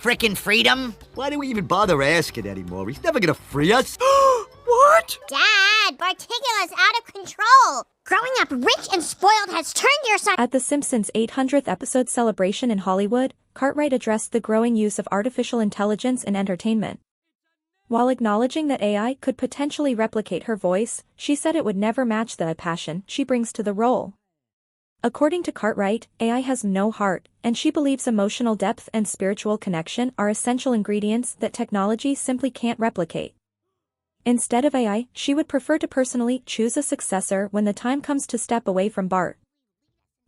Frickin' freedom? Why do we even bother asking anymore? He's never gonna free us. What? Dad, Bartigula's out of control. Growing up rich and spoiled has turned your son. At the Simpsons' 800th episode celebration in Hollywood, Cartwright addressed the growing use of artificial intelligence in entertainment. While acknowledging that AI could potentially replicate her voice, she said it would never match the passion she brings to the role. According to Cartwright, AI has no heart, and she believes emotional depth and spiritual connection are essential ingredients that technology simply can't replicate. Instead of AI, she would prefer to personally choose a successor when the time comes to step away from Bart.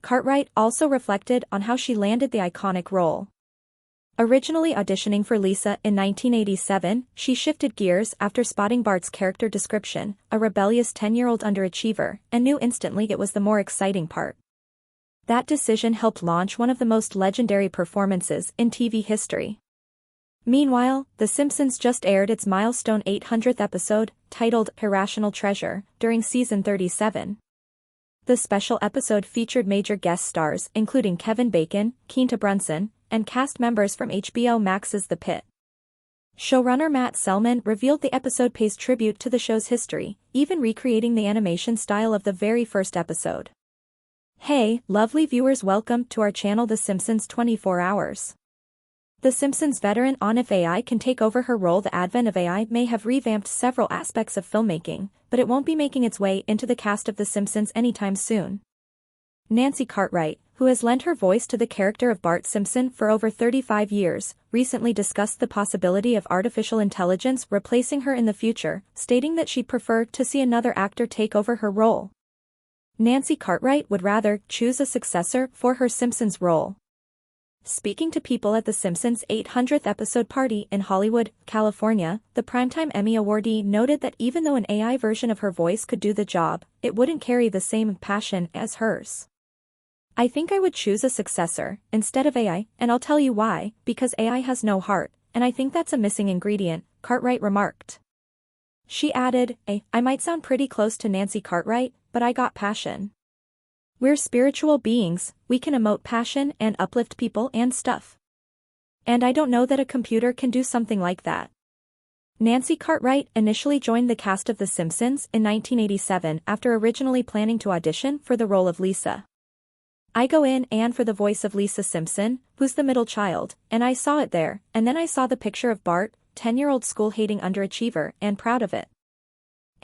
Cartwright also reflected on how she landed the iconic role. Originally auditioning for Lisa in 1987, she shifted gears after spotting Bart's character description, a rebellious 10-year-old underachiever, and knew instantly it was the more exciting part. That decision helped launch one of the most legendary performances in TV history. Meanwhile, The Simpsons just aired its milestone 800th episode, titled Irrational Treasure, during season 37. The special episode featured major guest stars including Kevin Bacon, Quinta Brunson, and cast members from HBO Max's The Pit. Showrunner Matt Selman revealed the episode pays tribute to the show's history, even recreating the animation style of the very first episode. Hey, lovely viewers, welcome to our channel The Simpsons 24 Hours. The Simpsons veteran on if AI can take over her role. The advent of AI may have revamped several aspects of filmmaking, but it won't be making its way into the cast of The Simpsons anytime soon. Nancy Cartwright, who has lent her voice to the character of Bart Simpson for over 35 years, recently discussed the possibility of artificial intelligence replacing her in the future, stating that she'd prefer to see another actor take over her role. Nancy Cartwright would rather choose a successor for her Simpsons role. Speaking to people at the Simpsons' 800th episode party in Hollywood, California, the Primetime Emmy awardee noted that even though an AI version of her voice could do the job, it wouldn't carry the same passion as hers. I think I would choose a successor, instead of AI, and I'll tell you why, because AI has no heart, and I think that's a missing ingredient, Cartwright remarked. She added, I might sound pretty close to Nancy Cartwright, but I got passion. We're spiritual beings, we can emote passion and uplift people and stuff. And I don't know that a computer can do something like that. Nancy Cartwright initially joined the cast of The Simpsons in 1987 after originally planning to audition for the role of Lisa. I go in and for the voice of Lisa Simpson, who's the middle child, and I saw it there, and then I saw the picture of Bart, 10-year-old school-hating underachiever, and proud of it.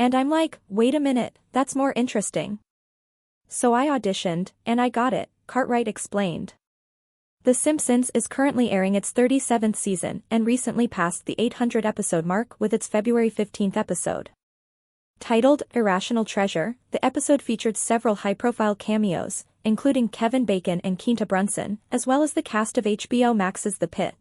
And I'm like, wait a minute, that's more interesting. So I auditioned, and I got it, Cartwright explained. The Simpsons is currently airing its 37th season and recently passed the 800-episode mark with its February 15th episode. Titled Irrational Treasure, the episode featured several high-profile cameos, including Kevin Bacon and Quinta Brunson, as well as the cast of HBO Max's The Pit.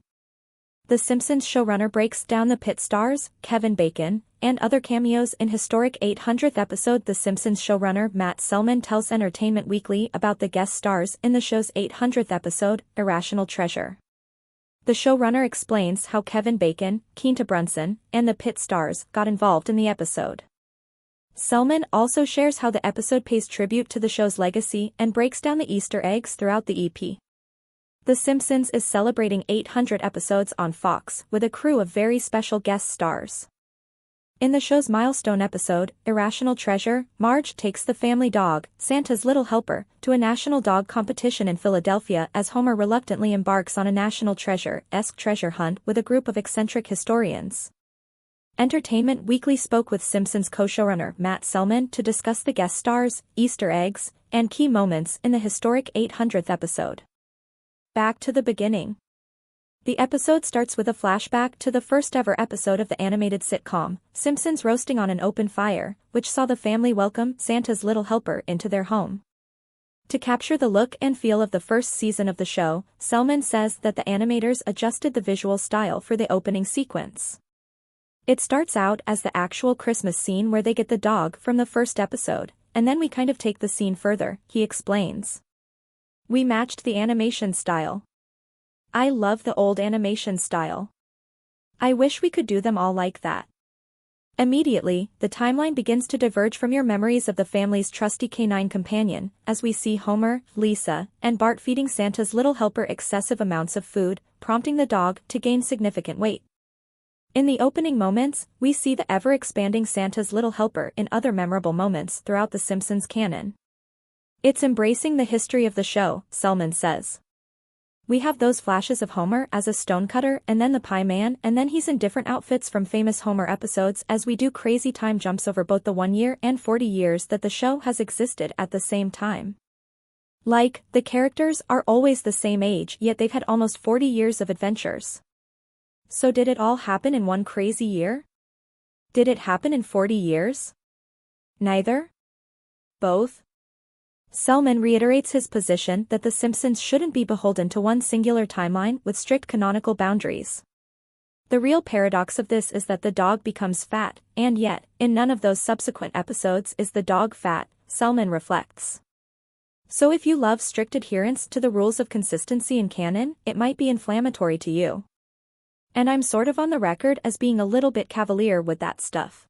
The Simpsons showrunner breaks down The Pit stars, Kevin Bacon, and other cameos in historic 800th episode. The Simpsons showrunner Matt Selman tells Entertainment Weekly about the guest stars in the show's 800th episode, Irrational Treasure. The showrunner explains how Kevin Bacon, Quinta Brunson, and the Pit stars got involved in the episode. Selman also shares how the episode pays tribute to the show's legacy and breaks down the Easter eggs throughout the EP. The Simpsons is celebrating 800 episodes on Fox with a crew of very special guest stars. In the show's milestone episode, Irrational Treasure, Marge takes the family dog, Santa's little helper, to a national dog competition in Philadelphia as Homer reluctantly embarks on a National Treasure-esque treasure hunt with a group of eccentric historians. Entertainment Weekly spoke with Simpsons co-showrunner Matt Selman to discuss the guest stars, Easter eggs, and key moments in the historic 800th episode. Back to the beginning. The episode starts with a flashback to the first-ever episode of the animated sitcom, Simpsons roasting on an open fire, which saw the family welcome Santa's little helper into their home. To capture the look and feel of the first season of the show, Selman says that the animators adjusted the visual style for the opening sequence. It starts out as the actual Christmas scene where they get the dog from the first episode, and then we kind of take the scene further, he explains. We matched the animation style. I love the old animation style. I wish we could do them all like that. Immediately, the timeline begins to diverge from your memories of the family's trusty canine companion, as we see Homer, Lisa, and Bart feeding Santa's little helper excessive amounts of food, prompting the dog to gain significant weight. In the opening moments, we see the ever-expanding Santa's little helper in other memorable moments throughout the Simpsons canon. It's embracing the history of the show, Selman says. We have those flashes of Homer as a stonecutter and then the Pie Man, and then he's in different outfits from famous Homer episodes as we do crazy time jumps over both the 1 year and 40 years that the show has existed at the same time. Like, the characters are always the same age, yet they've had almost 40 years of adventures. So did it all happen in one crazy year? Did it happen in 40 years? Neither? Both? Selman reiterates his position that The Simpsons shouldn't be beholden to one singular timeline with strict canonical boundaries. The real paradox of this is that the dog becomes fat, and yet, in none of those subsequent episodes is the dog fat, Selman reflects. So if you love strict adherence to the rules of consistency in canon, it might be inflammatory to you. And I'm sort of on the record as being a little bit cavalier with that stuff.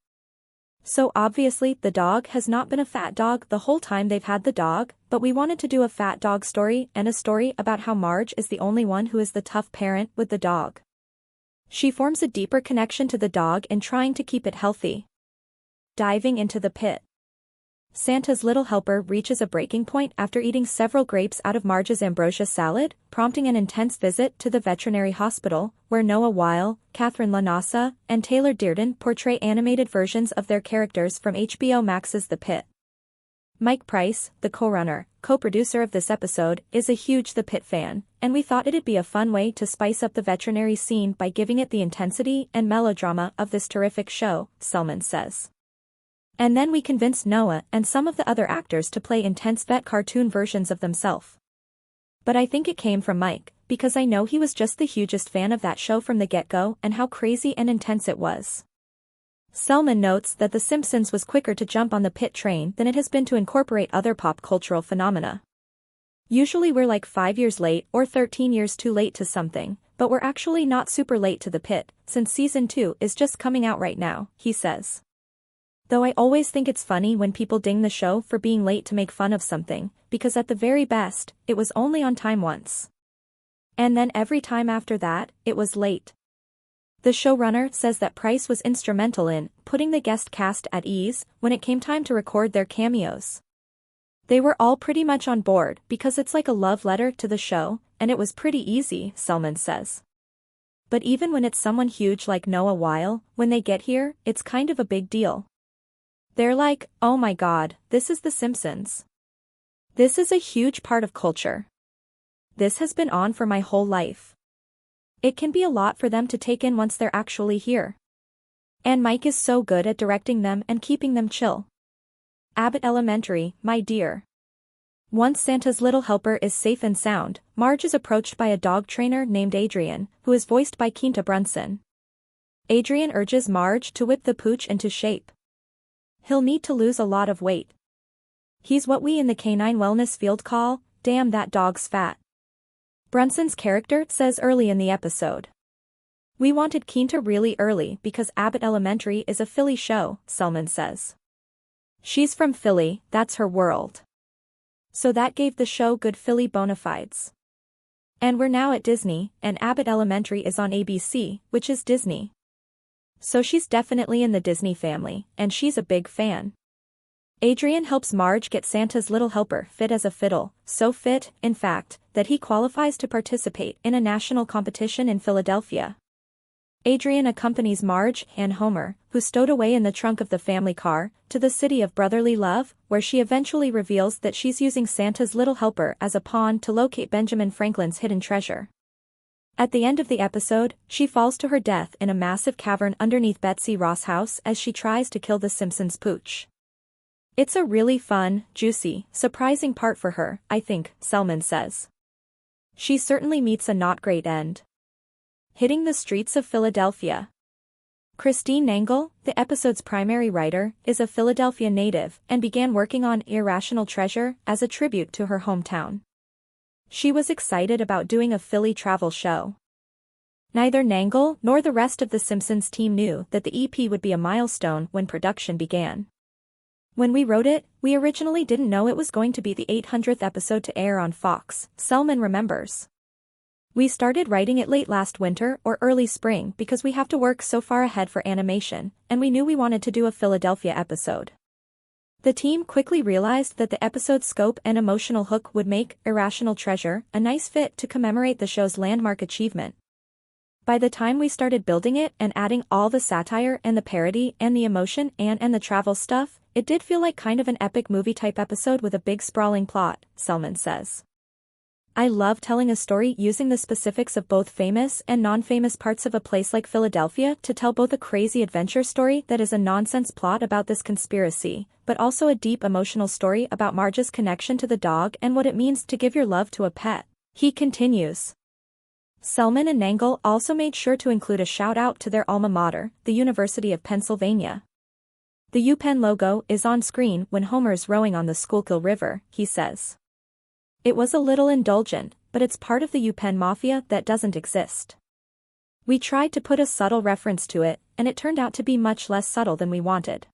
So obviously the dog has not been a fat dog the whole time they've had the dog, but we wanted to do a fat dog story and a story about how Marge is the only one who is the tough parent with the dog. She forms a deeper connection to the dog in trying to keep it healthy. Diving into the pit. Santa's little helper reaches a breaking point after eating several grapes out of Marge's ambrosia salad, prompting an intense visit to the veterinary hospital, where Noah Weil, Catherine LaNasa, and Taylor Dearden portray animated versions of their characters from HBO Max's The Pit. Mike Price, the co-producer of this episode, is a huge The Pit fan, and we thought it'd be a fun way to spice up the veterinary scene by giving it the intensity and melodrama of this terrific show, Selman says. And then we convinced Noah and some of the other actors to play intense vet cartoon versions of themselves. But I think it came from Mike, because I know he was just the hugest fan of that show from the get-go and how crazy and intense it was. Selman notes that The Simpsons was quicker to jump on the Pit train than it has been to incorporate other pop cultural phenomena. Usually we're like 5 years late or 13 years too late to something, but we're actually not super late to the Pit, since season 2 is just coming out right now, he says. Though I always think it's funny when people ding the show for being late to make fun of something, because at the very best, it was only on time once. And then every time after that, it was late. The showrunner says that Price was instrumental in putting the guest cast at ease when it came time to record their cameos. They were all pretty much on board because it's like a love letter to the show, and it was pretty easy, Selman says. But even when it's someone huge like Noah Weil, when they get here, it's kind of a big deal. They're like, oh my god, this is The Simpsons. This is a huge part of culture. This has been on for my whole life. It can be a lot for them to take in once they're actually here. And Mike is so good at directing them and keeping them chill. Abbott Elementary, my dear. Once Santa's little helper is safe and sound, Marge is approached by a dog trainer named Adrian, who is voiced by Quinta Brunson. Adrian urges Marge to whip the pooch into shape. He'll need to lose a lot of weight. He's what we in the canine wellness field call, damn that dog's fat. Brunson's character says early in the episode. We wanted Quinta really early because Abbott Elementary is a Philly show, Selman says. She's from Philly, that's her world. So that gave the show good Philly bona fides. And we're now at Disney, and Abbott Elementary is on ABC, which is Disney. So she's definitely in the Disney family, and she's a big fan. Adrian helps Marge get Santa's little helper fit as a fiddle, so fit, in fact, that he qualifies to participate in a national competition in Philadelphia. Adrian accompanies Marge and Homer, who stowed away in the trunk of the family car, to the city of brotherly love, where she eventually reveals that she's using Santa's little helper as a pawn to locate Benjamin Franklin's hidden treasure. At the end of the episode, she falls to her death in a massive cavern underneath Betsy Ross' house as she tries to kill the Simpsons pooch. It's a really fun, juicy, surprising part for her, I think, Selman says. She certainly meets a not great end. Hitting the streets of Philadelphia. Christine Nangle, the episode's primary writer, is a Philadelphia native and began working on Irrational Treasure as a tribute to her hometown. She was excited about doing a Philly travel show. Neither Nangle nor the rest of the Simpsons team knew that the EP would be a milestone when production began. When we wrote it, we originally didn't know it was going to be the 800th episode to air on Fox, Selman remembers. We started writing it late last winter or early spring because we have to work so far ahead for animation, and we knew we wanted to do a Philadelphia episode. The team quickly realized that the episode's scope and emotional hook would make Irrational Treasure a nice fit to commemorate the show's landmark achievement. By the time we started building it and adding all the satire and the parody and the emotion and the travel stuff, it did feel like kind of an epic movie-type episode with a big sprawling plot, Selman says. I love telling a story using the specifics of both famous and non-famous parts of a place like Philadelphia to tell both a crazy adventure story that is a nonsense plot about this conspiracy, but also a deep emotional story about Marge's connection to the dog and what it means to give your love to a pet. He continues. Selman and Nangle also made sure to include a shout-out to their alma mater, the University of Pennsylvania. The UPenn logo is on screen when Homer's rowing on the Schuylkill River, he says. It was a little indulgent, but it's part of the UPenn mafia that doesn't exist. We tried to put a subtle reference to it, and it turned out to be much less subtle than we wanted.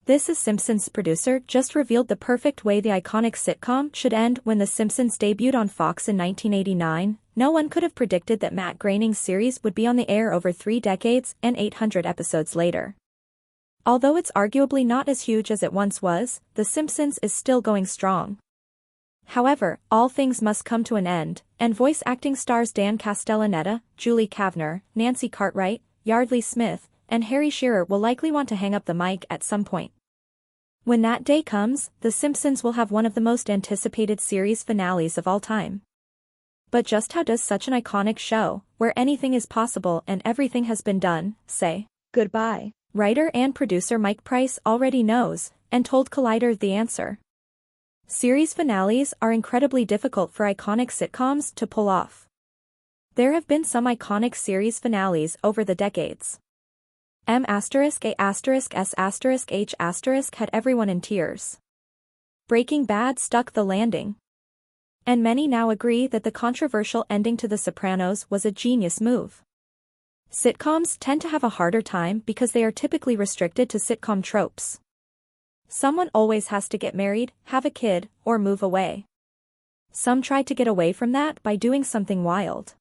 This is Simpsons producer just revealed the perfect way the iconic sitcom should end when The Simpsons debuted on Fox in 1989. No one could have predicted that Matt Groening's series would be on the air over 3 decades and 800 episodes later. Although it's arguably not as huge as it once was, The Simpsons is still going strong. However, all things must come to an end, and voice acting stars Dan Castellaneta, Julie Kavner, Nancy Cartwright, Yardley Smith, and Harry Shearer will likely want to hang up the mic at some point. When that day comes, The Simpsons will have one of the most anticipated series finales of all time. But just how does such an iconic show, where anything is possible and everything has been done, say goodbye? Writer and producer Mike Price already knows, and told Collider the answer. Series finales are incredibly difficult for iconic sitcoms to pull off. There have been some iconic series finales over the decades. M*A*S*S*H*. Had everyone in tears. Breaking Bad stuck the landing. And many now agree that the controversial ending to The Sopranos was a genius move. Sitcoms tend to have a harder time because they are typically restricted to sitcom tropes. Someone always has to get married, have a kid, or move away. Some tried to get away from that by doing something wild.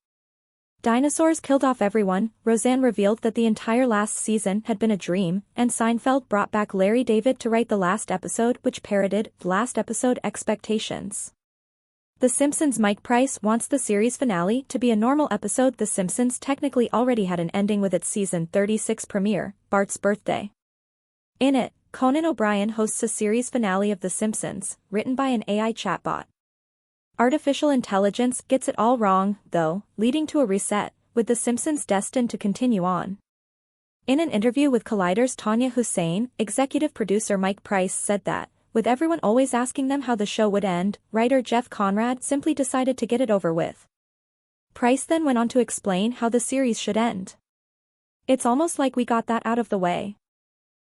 Dinosaurs killed off everyone. Roseanne revealed that the entire last season had been a dream, and Seinfeld brought back Larry David to write the last episode, which parroted last episode expectations. The Simpsons' Mike Price wants the series finale to be a normal episode. The Simpsons technically already had an ending with its season 36 premiere, Bart's Birthday. In it, Conan O'Brien hosts a series finale of The Simpsons, written by an AI chatbot. Artificial intelligence gets it all wrong, though, leading to a reset, with The Simpsons destined to continue on. In an interview with Collider's Tanya Hussein, executive producer Mike Price said that, with everyone always asking them how the show would end, writer Jeff Conrad simply decided to get it over with. Price then went on to explain how the series should end. It's almost like we got that out of the way.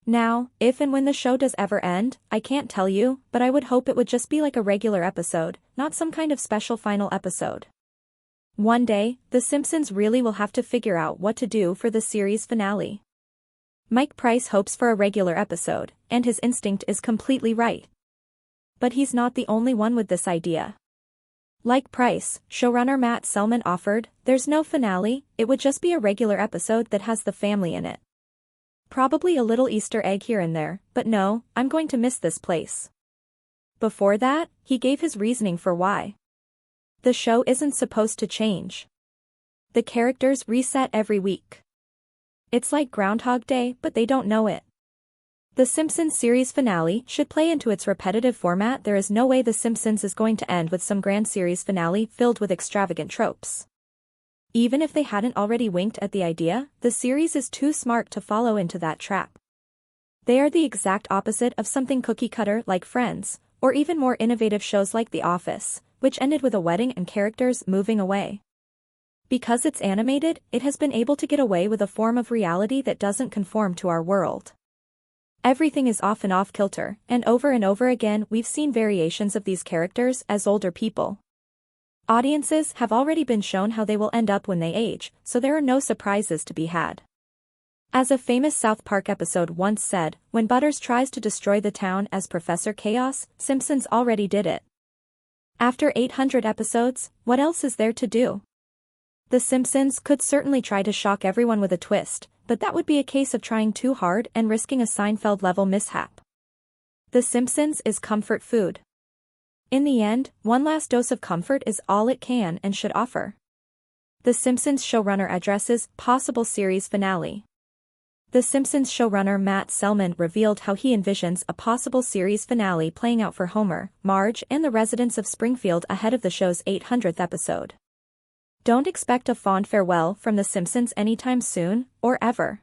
Now, if and when the show does ever end, I can't tell you, but I would hope it would just be like a regular episode, not some kind of special final episode. One day, The Simpsons really will have to figure out what to do for the series finale. Mike Price hopes for a regular episode, and his instinct is completely right. But he's not the only one with this idea. Like Price, showrunner Matt Selman offered, there's no finale, it would just be a regular episode that has the family in it. Probably a little Easter egg here and there, but no, I'm going to miss this place. Before that, he gave his reasoning for why. The show isn't supposed to change. The characters reset every week. It's like Groundhog Day, but they don't know it. The Simpsons series finale should play into its repetitive format. There is no way The Simpsons is going to end with some grand series finale filled with extravagant tropes. Even if they hadn't already winked at the idea, the series is too smart to follow into that trap. They are the exact opposite of something cookie-cutter like Friends, or even more innovative shows like The Office, which ended with a wedding and characters moving away. Because it's animated, it has been able to get away with a form of reality that doesn't conform to our world. Everything is often off-kilter, and over again we've seen variations of these characters as older people. Audiences have already been shown how they will end up when they age, so there are no surprises to be had. As a famous South Park episode once said, when Butters tries to destroy the town as Professor Chaos, Simpsons already did it. After 800 episodes, what else is there to do? The Simpsons could certainly try to shock everyone with a twist, but that would be a case of trying too hard and risking a Seinfeld-level mishap. The Simpsons is comfort food. In the end, one last dose of comfort is all it can and should offer. The Simpsons showrunner addresses possible series finale. The Simpsons showrunner Matt Selman revealed how he envisions a possible series finale playing out for Homer, Marge, and the residents of Springfield ahead of the show's 800th episode. Don't expect a fond farewell from The Simpsons anytime soon, or ever.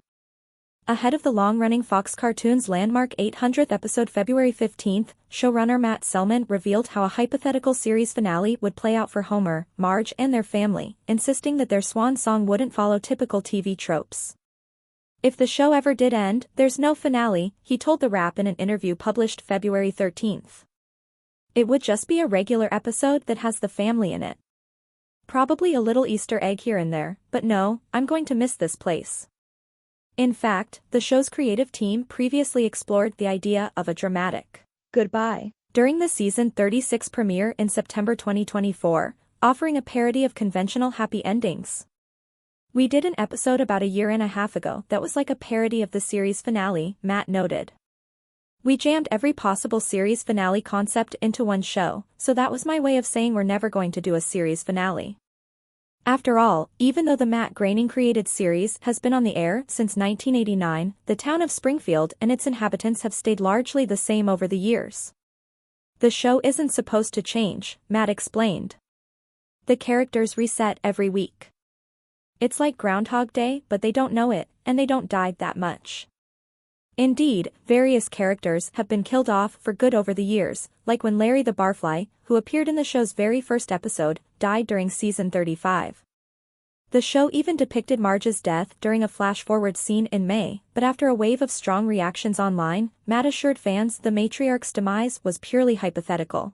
Ahead of the long-running Fox cartoon's landmark 800th episode February 15th, showrunner Matt Selman revealed how a hypothetical series finale would play out for Homer, Marge, and their family, insisting that their swan song wouldn't follow typical TV tropes. If the show ever did end, there's no finale, he told The Wrap in an interview published February 13th. It would just be a regular episode that has the family in it. Probably a little Easter egg here and there, but no, I'm going to miss this place. In fact, the show's creative team previously explored the idea of a dramatic goodbye during the season 36 premiere in September 2024, offering a parody of conventional happy endings. We did an episode about a year and a half ago that was like a parody of the series finale, Matt noted. We jammed every possible series finale concept into one show, so that was my way of saying we're never going to do a series finale. After all, even though the Matt Groening-created series has been on the air since 1989, the town of Springfield and its inhabitants have stayed largely the same over the years. The show isn't supposed to change, Matt explained. The characters reset every week. It's like Groundhog Day, but they don't know it, and they don't die that much. Indeed, various characters have been killed off for good over the years, like when Larry the Barfly, who appeared in the show's very first episode, died during season 35. The show even depicted Marge's death during a flash-forward scene in May, but after a wave of strong reactions online, Matt assured fans the matriarch's demise was purely hypothetical.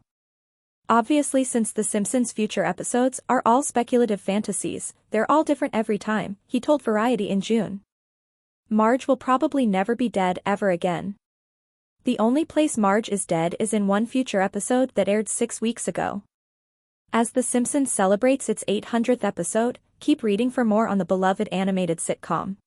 Obviously, since The Simpsons' future episodes are all speculative fantasies, they're all different every time, he told Variety in June. Marge will probably never be dead ever again. The only place Marge is dead is in one future episode that aired 6 weeks ago. As The Simpsons celebrates its 800th episode, keep reading for more on the beloved animated sitcom.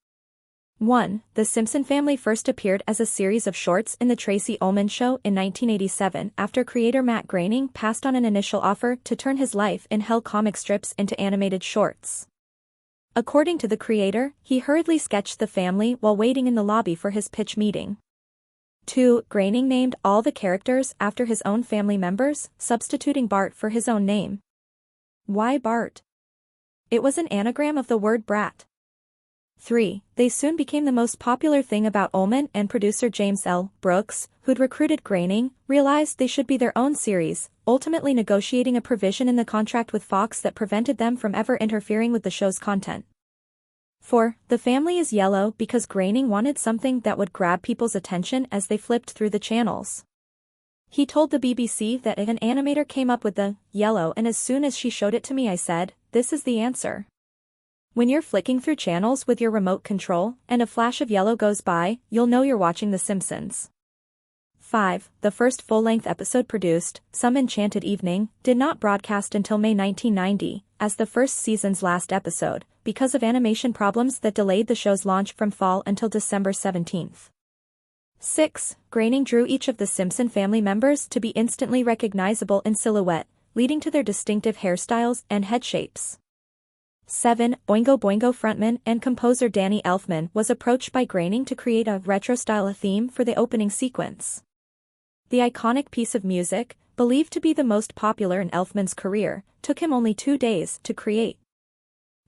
1. The Simpson family first appeared as a series of shorts in The Tracey Ullman Show in 1987 after creator Matt Groening passed on an initial offer to turn his Life in Hell comic strips into animated shorts. According to the creator, he hurriedly sketched the family while waiting in the lobby for his pitch meeting. 2. Groening named all the characters after his own family members, substituting Bart for his own name. Why Bart? It was an anagram of the word brat. 3. They soon became the most popular thing about Ullman, and producer James L. Brooks, who'd recruited Groening, realized they should be their own series, ultimately negotiating a provision in the contract with Fox that prevented them from ever interfering with the show's content. 4. The family is yellow because Groening wanted something that would grab people's attention as they flipped through the channels. He told the BBC that an animator came up with the yellow, and as soon as she showed it to me I said, this is the answer. When you're flicking through channels with your remote control, and a flash of yellow goes by, you'll know you're watching The Simpsons. 5. The first full-length episode produced, Some Enchanted Evening, did not broadcast until May 1990, as the first season's last episode, because of animation problems that delayed the show's launch from fall until December 17th. 6. Groening drew each of the Simpson family members to be instantly recognizable in silhouette, leading to their distinctive hairstyles and head shapes. 7. Oingo Boingo frontman and composer Danny Elfman was approached by Groening to create a retro-style theme for the opening sequence. The iconic piece of music, believed to be the most popular in Elfman's career, took him only 2 days to create.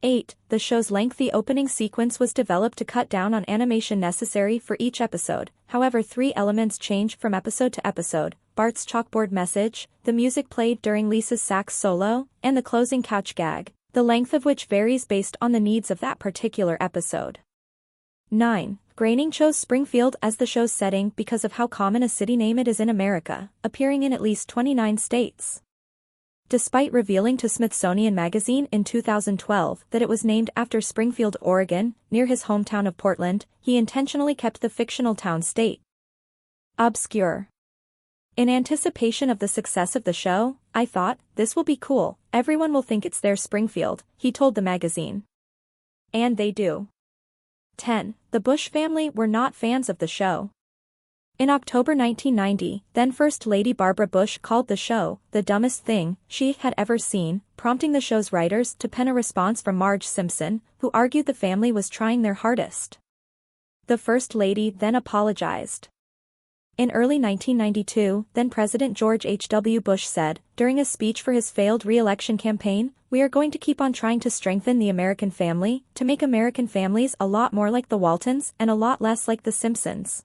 8. The show's lengthy opening sequence was developed to cut down on animation necessary for each episode, however 3 elements change from episode to episode: Bart's chalkboard message, the music played during Lisa's sax solo, and the closing couch gag, the length of which varies based on the needs of that particular episode. 9. Groening chose Springfield as the show's setting because of how common a city name it is in America, appearing in at least 29 states. Despite revealing to Smithsonian Magazine in 2012 that it was named after Springfield, Oregon, near his hometown of Portland, he intentionally kept the fictional town state obscure. In anticipation of the success of the show, I thought, this will be cool, everyone will think it's their Springfield, he told the magazine. And they do. 10. The Bush family were not fans of the show. In October 1990, then First Lady Barbara Bush called the show the dumbest thing she had ever seen, prompting the show's writers to pen a response from Marge Simpson, who argued the family was trying their hardest. The First Lady then apologized. In early 1992, then-President George H.W. Bush said, during a speech for his failed re-election campaign, "We are going to keep on trying to strengthen the American family, to make American families a lot more like the Waltons and a lot less like the Simpsons."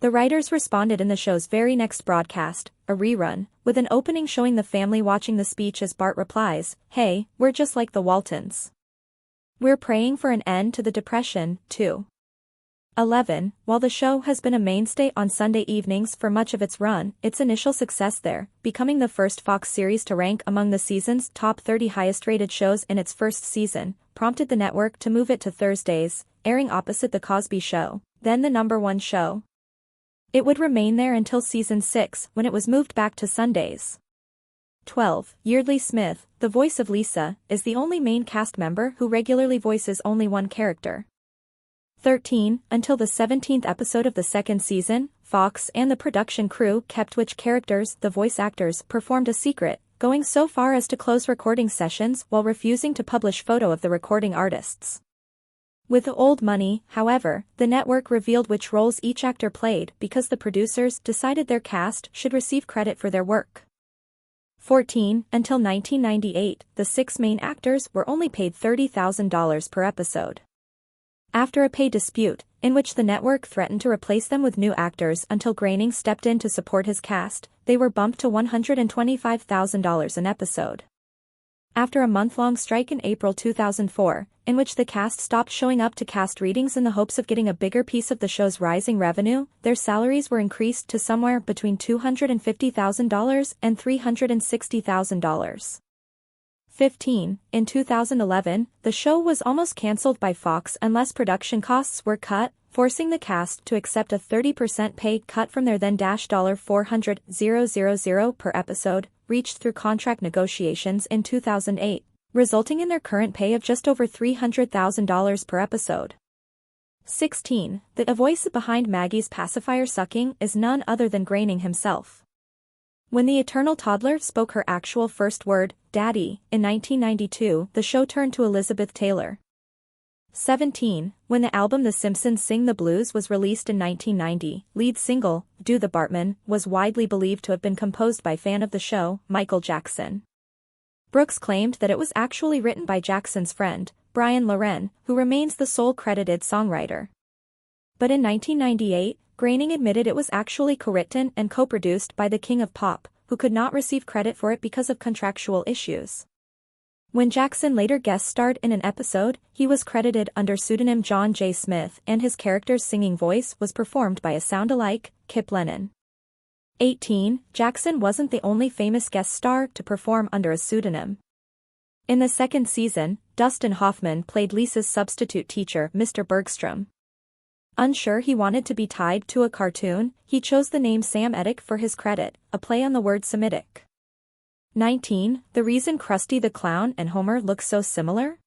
The writers responded in the show's very next broadcast, a rerun, with an opening showing the family watching the speech as Bart replies, "Hey, we're just like the Waltons. We're praying for an end to the Depression, too." 11. While the show has been a mainstay on Sunday evenings for much of its run, its initial success there, becoming the first Fox series to rank among the season's top 30 highest-rated shows in its first season, prompted the network to move it to Thursdays, airing opposite The Cosby Show, then the #1 show. It would remain there until season 6, when it was moved back to Sundays. 12. Yeardley Smith, the voice of Lisa, is the only main cast member who regularly voices only one character. 13. Until the 17th episode of the second season, Fox and the production crew kept which characters the voice actors performed a secret, going so far as to close recording sessions while refusing to publish photo of the recording artists. With old money, however, the network revealed which roles each actor played because the producers decided their cast should receive credit for their work. 14. Until 1998, the 6 main actors were only paid $30,000 per episode. After a pay dispute, in which the network threatened to replace them with new actors until Groening stepped in to support his cast, they were bumped to $125,000 an episode. After a month-long strike in April 2004, in which the cast stopped showing up to cast readings in the hopes of getting a bigger piece of the show's rising revenue, their salaries were increased to somewhere between $250,000 and $360,000. 15. In 2011, the show was almost cancelled by Fox unless production costs were cut, forcing the cast to accept a 30% pay cut from their then $400,000 per episode, reached through contract negotiations in 2008, resulting in their current pay of just over $300,000 per episode. 16. The voice behind Maggie's pacifier sucking is none other than Groening himself. When the eternal toddler spoke her actual first word, Daddy, in 1992, the show turned to Elizabeth Taylor. 17. When the album The Simpsons Sing the Blues was released in 1990, lead single, Do the Bartman, was widely believed to have been composed by fan of the show, Michael Jackson. Brooks claimed that it was actually written by Jackson's friend, Brian Loren, who remains the sole credited songwriter. But in 1998, Groening admitted it was actually co-written and co-produced by the King of Pop, who could not receive credit for it because of contractual issues. When Jackson later guest-starred in an episode, he was credited under pseudonym John J. Smith and his character's singing voice was performed by a sound-alike, Kip Lennon. 18. Jackson wasn't the only famous guest star to perform under a pseudonym. In the second season, Dustin Hoffman played Lisa's substitute teacher, Mr. Bergstrom. Unsure he wanted to be tied to a cartoon, he chose the name Sam Eddick for his credit, a play on the word Semitic. 19. The reason Krusty the Clown and Homer look so similar?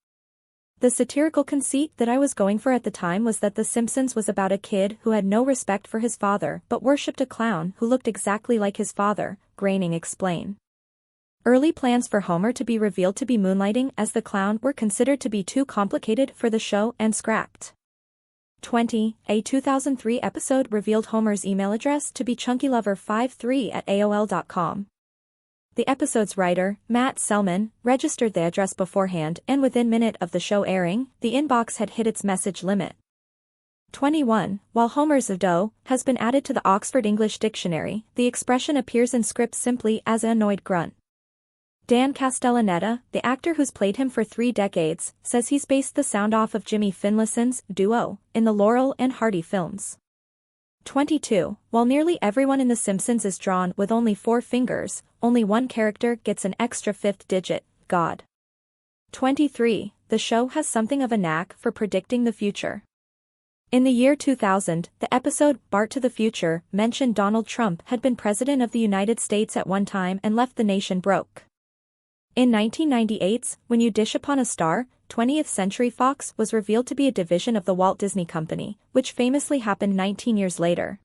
The satirical conceit that I was going for at the time was that The Simpsons was about a kid who had no respect for his father but worshipped a clown who looked exactly like his father, Groening explained. Early plans for Homer to be revealed to be moonlighting as the clown were considered to be too complicated for the show and scrapped. 20. A 2003 episode revealed Homer's email address to be chunkylover53@aol.com. The episode's writer, Matt Selman, registered the address beforehand and within minute of the show airing, the inbox had hit its message limit. 21. While Homer's dough has been added to the Oxford English Dictionary, the expression appears in script simply as an annoyed grunt. Dan Castellaneta, the actor who's played him for 3 decades, says he's based the sound off of Jimmy Finlayson's duo in the Laurel and Hardy films. 22. While nearly everyone in The Simpsons is drawn with only 4 fingers, only one character gets an extra 5th digit, God. 23. The show has something of a knack for predicting the future. In the year 2000, the episode Bart to the Future mentioned Donald Trump had been president of the United States at one time and left the nation broke. In 1998's When You Dish Upon a Star, 20th Century Fox was revealed to be a division of the Walt Disney Company, which famously happened 19 years later.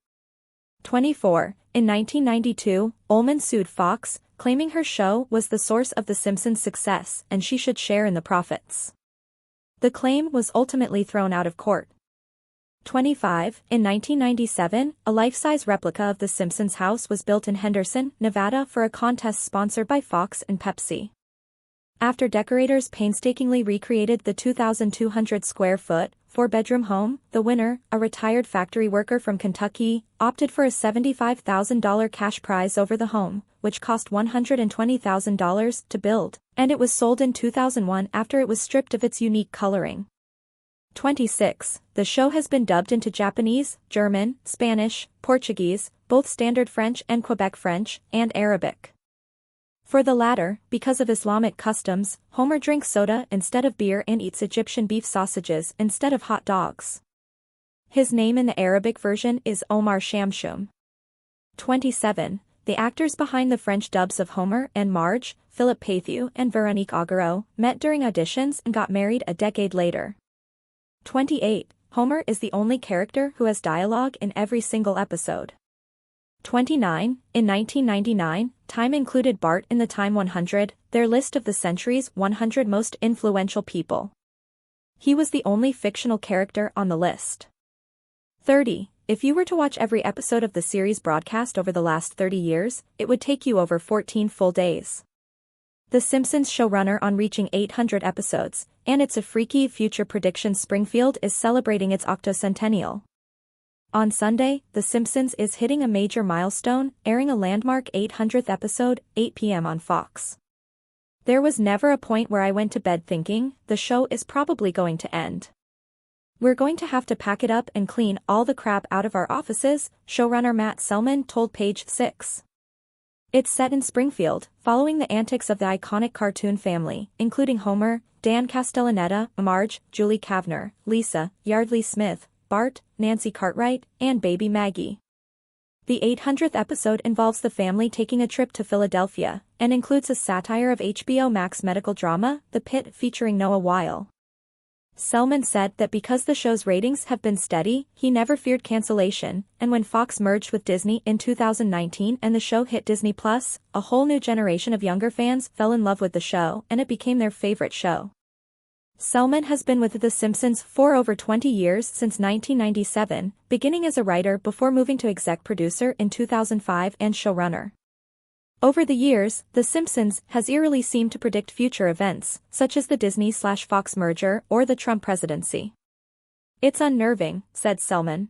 24. In 1992, Ullman sued Fox, claiming her show was the source of The Simpsons' success and she should share in the profits. The claim was ultimately thrown out of court. 25. In 1997, a life-size replica of The Simpsons house was built in Henderson, Nevada for a contest sponsored by Fox and Pepsi. After decorators painstakingly recreated the 2,200-square-foot, 4-bedroom home, the winner, a retired factory worker from Kentucky, opted for a $75,000 cash prize over the home, which cost $120,000 to build, and it was sold in 2001 after it was stripped of its unique coloring. 26. The show has been dubbed into Japanese, German, Spanish, Portuguese, both Standard French and Quebec French, and Arabic. For the latter, because of Islamic customs, Homer drinks soda instead of beer and eats Egyptian beef sausages instead of hot dogs. His name in the Arabic version is Omar Shamshum. 27. The actors behind the French dubs of Homer and Marge, Philip Paythew and Veronique Augureau, met during auditions and got married a decade later. 28. Homer is the only character who has dialogue in every single episode. 29. In 1999, Time included Bart in the Time 100, their list of the century's 100 most influential people. He was the only fictional character on the list. 30. If you were to watch every episode of the series broadcast over the last 30 years, it would take you over 14 full days. The Simpsons showrunner on reaching 800 episodes, and it's a freaky future prediction. Springfield is celebrating its octocentennial. On Sunday, The Simpsons is hitting a major milestone, airing a landmark 800th episode, 8 p.m. on Fox. There was never a point where I went to bed thinking, the show is probably going to end. We're going to have to pack it up and clean all the crap out of our offices, showrunner Matt Selman told Page 6. It's set in Springfield, following the antics of the iconic cartoon family, including Homer, Dan Castellaneta, Marge, Julie Kavner, Lisa, Yardley Smith, Bart, Nancy Cartwright, and baby Maggie. The 800th episode involves the family taking a trip to Philadelphia, and includes a satire of HBO Max medical drama, The Pit, featuring Noah Weil. Selman said that because the show's ratings have been steady, he never feared cancellation, and when Fox merged with Disney in 2019 and the show hit Disney+, a whole new generation of younger fans fell in love with the show and it became their favorite show. Selman has been with The Simpsons for over 20 years since 1997, beginning as a writer before moving to exec producer in 2005 and showrunner. Over the years, The Simpsons has eerily seemed to predict future events, such as the Disney/Fox merger or the Trump presidency. It's unnerving, said Selman.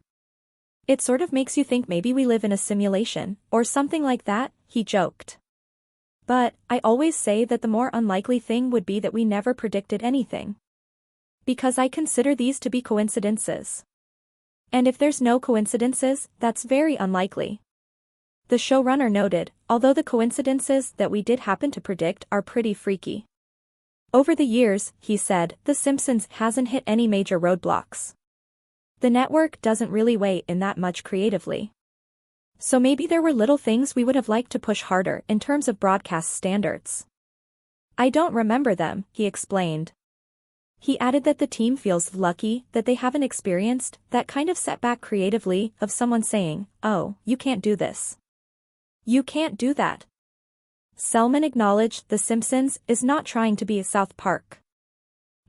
It sort of makes you think maybe we live in a simulation, or something like that, he joked. But, I always say that the more unlikely thing would be that we never predicted anything. Because I consider these to be coincidences. And if there's no coincidences, that's very unlikely. The showrunner noted, although the coincidences that we did happen to predict are pretty freaky. Over the years, he said, The Simpsons hasn't hit any major roadblocks. The network doesn't really weigh in that much creatively. So maybe there were little things we would have liked to push harder in terms of broadcast standards. I don't remember them, he explained. He added that the team feels lucky that they haven't experienced that kind of setback creatively of someone saying, oh, you can't do this. You can't do that. Selman acknowledged The Simpsons is not trying to be a South Park.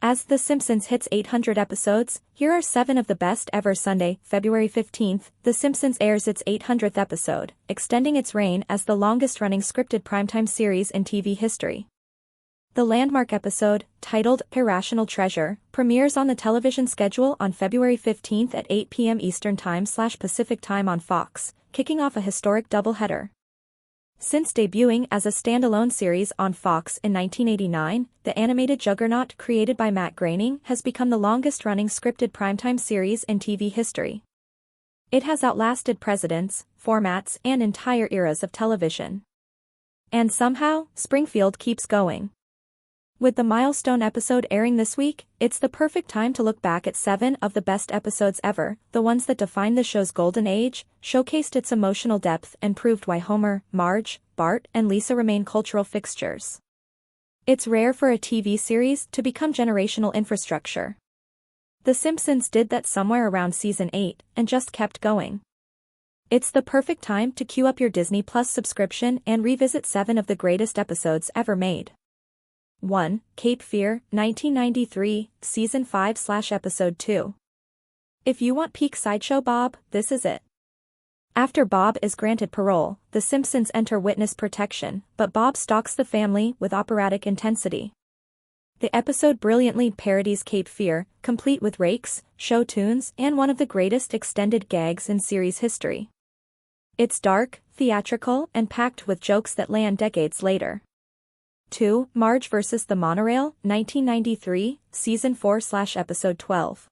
As The Simpsons hits 800 episodes, here are 7 of the best ever. Sunday, February 15th, The Simpsons airs its 800th episode, extending its reign as the longest-running scripted primetime series in TV history. The landmark episode, titled Irrational Treasure, premieres on the television schedule on February 15th at 8 p.m. Eastern Time/Pacific Time on Fox, kicking off a historic doubleheader. Since debuting as a standalone series on Fox in 1989, the animated juggernaut created by Matt Groening has become the longest-running scripted primetime series in TV history. It has outlasted presidents, formats, and entire eras of television. And somehow, Springfield keeps going. With the milestone episode airing this week, it's the perfect time to look back at 7 of the best episodes ever, the ones that defined the show's golden age, showcased its emotional depth, and proved why Homer, Marge, Bart, and Lisa remain cultural fixtures. It's rare for a TV series to become generational infrastructure. The Simpsons did that somewhere around season 8, and just kept going. It's the perfect time to queue up your Disney Plus subscription and revisit 7 of the greatest episodes ever made. 1. Cape Fear, 1993, Season 5/Episode 2. If you want peak Sideshow Bob, this is it. After Bob is granted parole, the Simpsons enter witness protection, but Bob stalks the family with operatic intensity. The episode brilliantly parodies Cape Fear, complete with rakes, show tunes, and one of the greatest extended gags in series history. It's dark, theatrical, and packed with jokes that land decades later. 2. Marge vs. the Monorail, 1993, Season 4/Episode 12.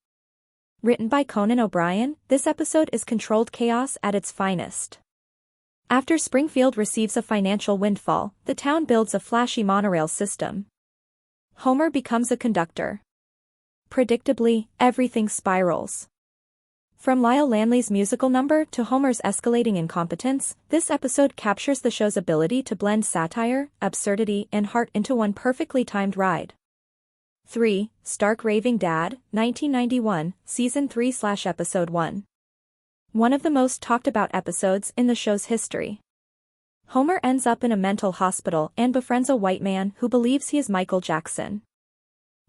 Written by Conan O'Brien, this episode is controlled chaos at its finest. After Springfield receives a financial windfall, the town builds a flashy monorail system. Homer becomes a conductor. Predictably, everything spirals. From Lyle Lanley's musical number to Homer's escalating incompetence, this episode captures the show's ability to blend satire, absurdity, and heart into one perfectly timed ride. 3. Stark Raving Dad, 1991, Season 3/Episode 1. One of the most talked about episodes in the show's history. Homer ends up in a mental hospital and befriends a white man who believes he is Michael Jackson.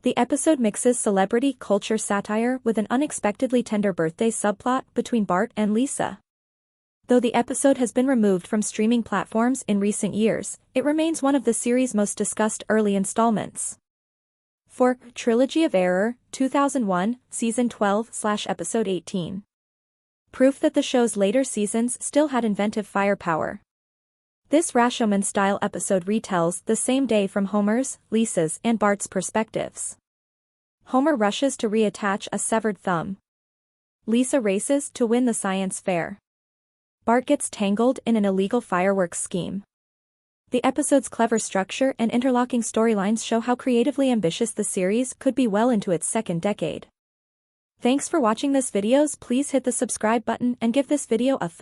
The episode mixes celebrity culture satire with an unexpectedly tender birthday subplot between Bart and Lisa. Though the episode has been removed from streaming platforms in recent years, it remains one of the series' most discussed early installments. 4. Trilogy of Error, 2001, Season 12/Episode 18. Proof that the show's later seasons still had inventive firepower. This Rashomon-style episode retells the same day from Homer's, Lisa's, and Bart's perspectives. Homer rushes to reattach a severed thumb. Lisa races to win the science fair. Bart gets tangled in an illegal fireworks scheme. The episode's clever structure and interlocking storylines show how creatively ambitious the series could be well into its second decade. Thanks for watching this videos. Please hit the subscribe button and give this video a thumbs up.